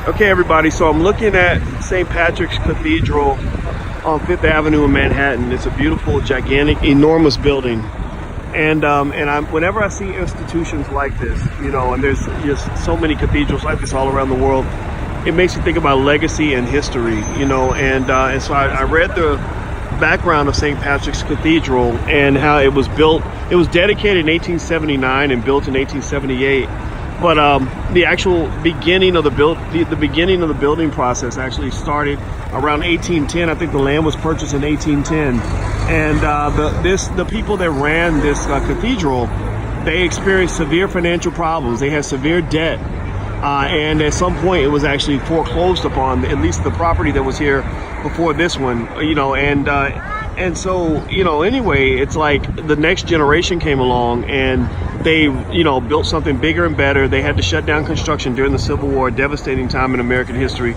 Okay, everybody, so I'm looking at St. Patrick's Cathedral on 5th Avenue in Manhattan. It's a beautiful, gigantic, enormous building. And whenever I see institutions like this, you know, and there's just so many cathedrals like this all around the world, it makes you think about legacy and history, you know. And so I read the background of St. Patrick's Cathedral and how it was built. It was dedicated in 1879 and built in 1878. But the actual beginning of the beginning of the building process actually started around 1810. I think the land was purchased in 1810, and the people that ran this cathedral, they experienced severe financial problems. They had severe debt, and at some point it was actually foreclosed upon. At least the property that was here before this one, you know, and so, you know, anyway, it's like the next generation came along and they, you know, built something bigger and better. They had to shut down construction during the Civil War, a devastating time in American history.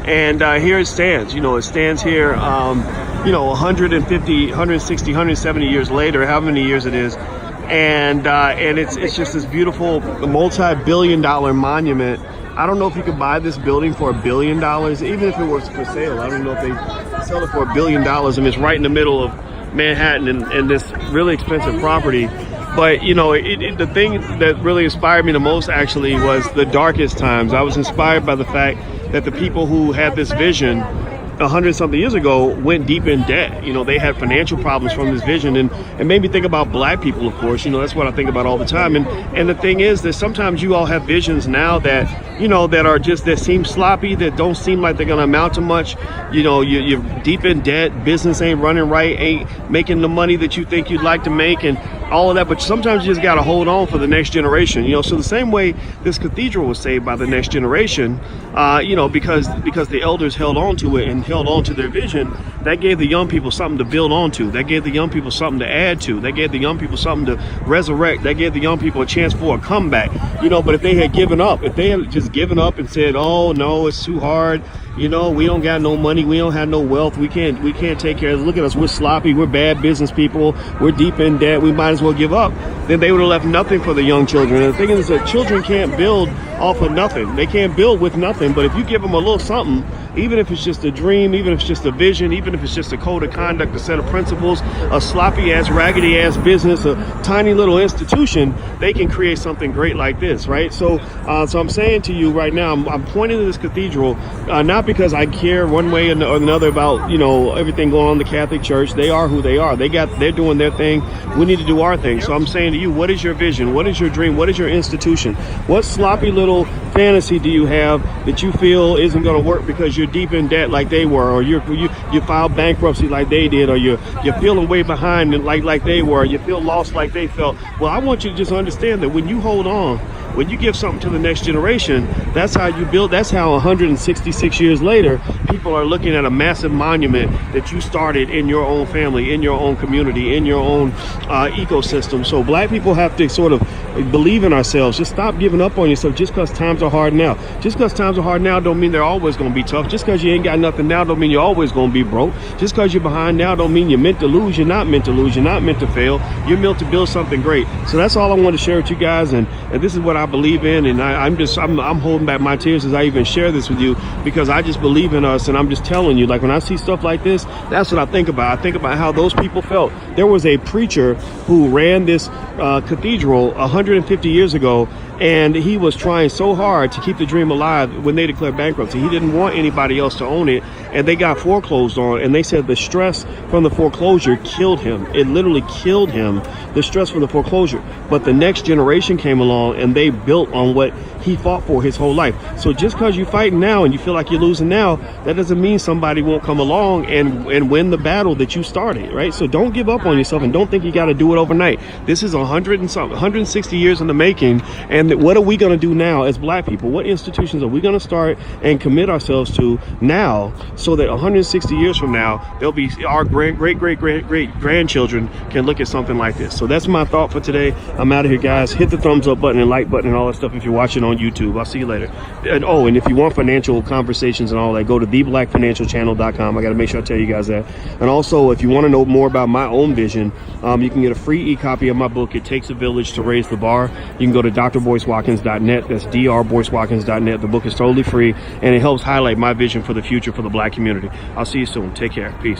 And here it stands, you know, it stands here, you know, 150, 160, 170 years later, however many years it is. And it's just this beautiful multi-billion-dollar monument. I don't know if you could buy this building for $1 billion, even if it was for sale. I don't know if they sell it for $1 billion. I mean, it's right in the middle of Manhattan and this really expensive property. But, you know, the thing that really inspired me the most actually was the darkest times. I was inspired by the fact that the people who had this vision 100-something years ago went deep in debt. You know, they had financial problems from this vision, and made me think about black people, of course. You know, that's what I think about all the time. And the thing is that sometimes you all have visions now that, you know, that seem sloppy, that don't seem like they're gonna amount to much. You know, you're deep in debt, business ain't running right, ain't making the money that you think you'd like to make, and all of that. But sometimes you just got to hold on for the next generation, you know. So the same way this cathedral was saved by the next generation, you know, because the elders held on to it and held on to their vision, that gave the young people something to build onto. That gave the young people something to add to. That gave the young people something to resurrect. That gave the young people a chance for a comeback, you know. But if they had given up, if they had just given up and said, oh no, it's too hard, you know, we don't got no money, we don't have no wealth, we can't take care of it, look at us, we're sloppy, we're bad business people, we're deep in debt, we might as well give up, then they would have left nothing for the young children. And the thing is that children can't build off of nothing. They can't build with nothing. But if you give them a little something, even if it's just a dream, even if it's just a vision, even if it's just a code of conduct, a set of principles, a sloppy ass, raggedy ass business, a tiny little institution, they can create something great like this, right? So I'm saying to you right now, I'm pointing to this cathedral, not because I care one way or another about, you know, everything going on in the Catholic Church. They are who they are. They're doing their thing. We need to do our thing. So I'm saying to you, what is your vision? What is your dream? What is your institution? What sloppy little fantasy do you have that you feel isn't going to work because you're deep in debt like they were, or you filed bankruptcy like they did, or you're feeling way behind like they were, you feel lost like they felt? Well, I want you to just understand that when you hold on, when you give something to the next generation, that's how you build. That's how 166 years later, people are looking at a massive monument that you started in your own family, in your own community, in your own ecosystem. So black people have to sort of believe in ourselves. Just stop giving up on yourself just because times are hard now. Just because times are hard now don't mean they're always going to be tough. Just because you ain't got nothing now don't mean you're always going to be broke. Just because you're behind now don't mean you're meant to lose. You're not meant to lose. You're not meant to fail. You're meant to build something great. So that's all I want to share with you guys, and this is what I believe in, and I'm holding back my tears as I even share this with you, because I just believe in us. And I'm just telling you, like, when I see stuff like this, that's what I think about. I think about how those people felt. There was a preacher who ran this cathedral 150 years ago, and he was trying so hard to keep the dream alive when they declared bankruptcy. He didn't want anybody else to own it, and they got foreclosed on, and they said the stress from the foreclosure killed him. It literally killed him, the stress from the foreclosure. But the next generation came along and they built on what he fought for his whole life. So just because you're fighting now and you feel like you're losing now, that doesn't mean somebody won't come along and win the battle that you started, right? So don't give up on yourself and don't think you got to do it overnight. This is 160 years in the making. And what are we going to do now as black people? What institutions are we going to start and commit ourselves to now, so that 160 years from now, there'll be our great grandchildren can look at something like this. So that's my thought for today. I'm out of here, guys. Hit the thumbs up button and like button and all that stuff if you're watching on on YouTube. I'll see you later. And oh, and if you want financial conversations and all that, go to theblackfinancialchannel.com. I got to make sure I tell you guys that. And also, if you want to know more about my own vision, you can get a free e-copy of my book, It Takes a Village to Raise the Bar. You can go to drboycewatkins.net. That's drboycewatkins.net. The book is totally free, and it helps highlight my vision for the future for the black community. I'll see you soon. Take care. Peace.